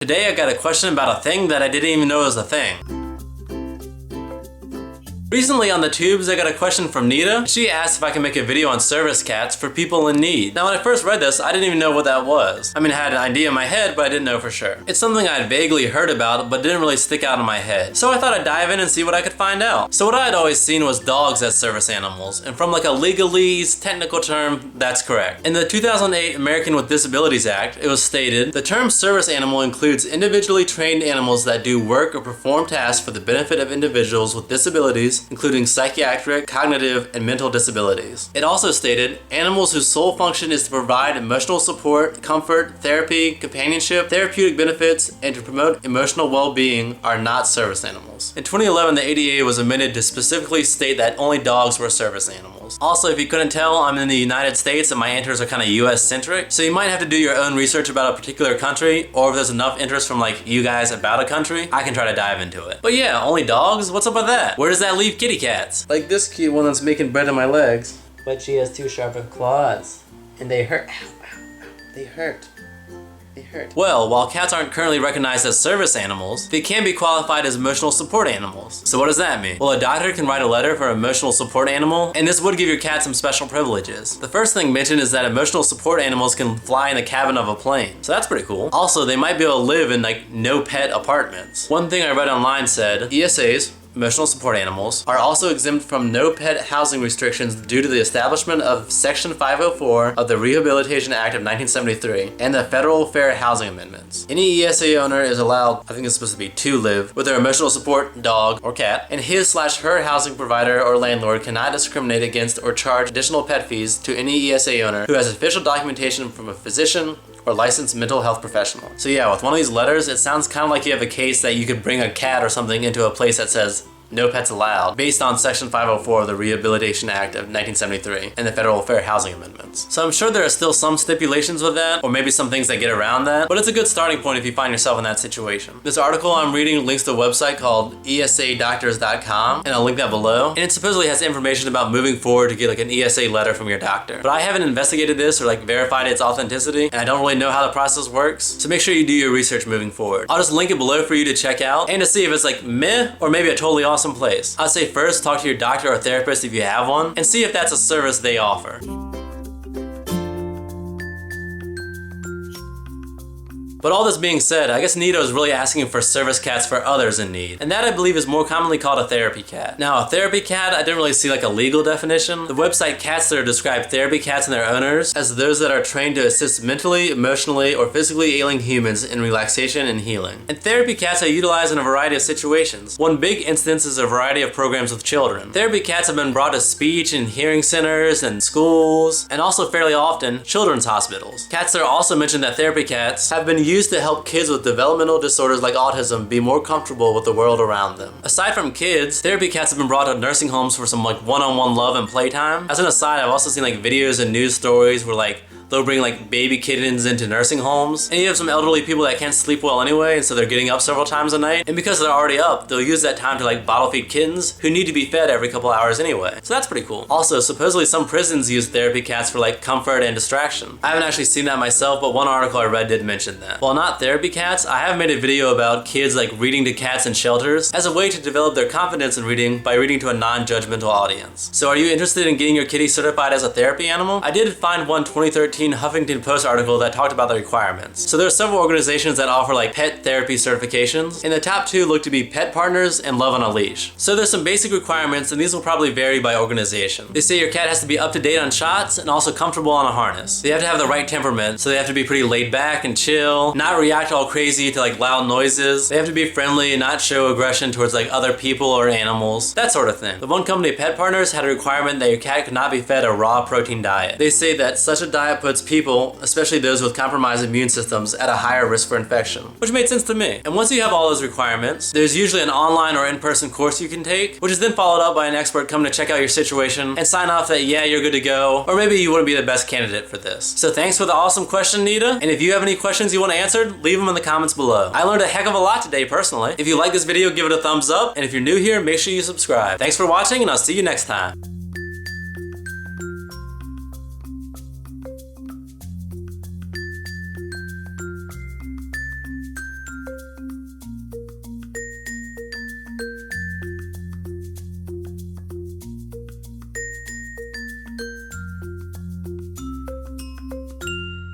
Today I got a question about a thing that I didn't even know was a thing. Recently on the tubes, I got a question from Nita. She asked if I can make a video on service cats for people in need. Now when I first read this, I didn't even know what that was. I mean, I had an idea in my head, but I didn't know for sure. It's something I had vaguely heard about, but didn't really stick out in my head. So I thought I'd dive in and see what I could find out. So what I had always seen was dogs as service animals, and from like a legalese technical term, that's correct. In the 2008 American with Disabilities Act, it was stated, the term service animal includes individually trained animals that do work or perform tasks for the benefit of individuals with disabilities, including psychiatric, cognitive, and mental disabilities. It also stated, animals whose sole function is to provide emotional support, comfort, therapy, companionship, therapeutic benefits, and to promote emotional well-being are not service animals. In 2011, the ADA was amended to specifically state that only dogs were service animals. Also, if you couldn't tell, I'm in the United States and my answers are kind of US-centric, so you might have to do your own research about a particular country, or if there's enough interest from like you guys about a country, I can try to dive into it. But yeah, only dogs? What's up with that? Where does that leave kitty cats? Like this cute one that's making bread on my legs. But she has 2 sharp claws. And they hurt. Ow, ow, ow. They hurt. They hurt. Well, while cats aren't currently recognized as service animals, they can be qualified as emotional support animals. So what does that mean? Well, a doctor can write a letter for an emotional support animal, and this would give your cat some special privileges. The first thing mentioned is that emotional support animals can fly in the cabin of a plane. So that's pretty cool. Also, they might be able to live in like no pet apartments. One thing I read online said, ESAs, emotional support animals, are also exempt from no pet housing restrictions due to the establishment of Section 504 of the Rehabilitation Act of 1973 and the Federal Fair Housing Amendments. Any ESA owner is allowed, I think it's supposed to be to live, with their emotional support dog or cat, and his/her housing provider or landlord cannot discriminate against or charge additional pet fees to any ESA owner who has official documentation from a physician or licensed mental health professional. So yeah, with one of these letters, it sounds kind of like you have a case that you could bring a cat or something into a place that says no pets allowed, based on Section 504 of the Rehabilitation Act of 1973 and the Federal Fair Housing Amendments. So I'm sure there are still some stipulations with that, or maybe some things that get around that, but it's a good starting point if you find yourself in that situation. This article I'm reading links to a website called esadoctors.com, and I'll link that below, and it supposedly has information about moving forward to get like an ESA letter from your doctor. But I haven't investigated this or like verified its authenticity, and I don't really know how the process works, so make sure you do your research moving forward. I'll just link it below for you to check out, and to see if it's like meh, or maybe a totally awesome place. I'd say first talk to your doctor or therapist if you have one, and see if that's a service they offer. But all this being said, I guess Nita is really asking for service cats for others in need. And that I believe is more commonly called a therapy cat. Now, a therapy cat, I didn't really see like a legal definition. The website Catster described therapy cats and their owners as those that are trained to assist mentally, emotionally, or physically ailing humans in relaxation and healing. And therapy cats are utilized in a variety of situations. One big instance is a variety of programs with children. Therapy cats have been brought to speech and hearing centers and schools, and also fairly often, children's hospitals. Catster also mentioned that therapy cats have been used to help kids with developmental disorders like autism be more comfortable with the world around them. Aside from kids, therapy cats have been brought to nursing homes for some like one-on-one love and playtime. As an aside, I've also seen like videos and news stories where like they'll bring like baby kittens into nursing homes, and you have some elderly people that can't sleep well anyway, and so they're getting up several times a night, and because they're already up, they'll use that time to like bottle feed kittens who need to be fed every couple hours anyway. So that's pretty cool. Also, supposedly some prisons use therapy cats for like comfort and distraction. I haven't actually seen that myself, but one article I read did mention that. While not therapy cats, I have made a video about kids like reading to cats in shelters as a way to develop their confidence in reading by reading to a non-judgmental audience. So are you interested in getting your kitty certified as a therapy animal? I did find one 2013 Huffington Post article that talked about the requirements. So there are several organizations that offer like pet therapy certifications, and the top 2 look to be Pet Partners and Love on a Leash. So there's some basic requirements, and these will probably vary by organization. They say your cat has to be up to date on shots and also comfortable on a harness. They have to have the right temperament, so they have to be pretty laid back and chill, not react all crazy to like loud noises. They have to be friendly and not show aggression towards like other people or animals, that sort of thing. The one company, Pet Partners, had a requirement that your cat could not be fed a raw protein diet. They say that such a diet puts people, especially those with compromised immune systems, at a higher risk for infection, which made sense to me. And once you have all those requirements, there's usually an online or in-person course you can take, which is then followed up by an expert coming to check out your situation and sign off that yeah, you're good to go, or maybe you wouldn't be the best candidate for this. So thanks for the awesome question, Nita, and if you have any questions you want answered, leave them in the comments below. I learned a heck of a lot today personally. If you like this video, give it a thumbs up, and if you're new here, make sure you subscribe. Thanks for watching, and I'll see you next time.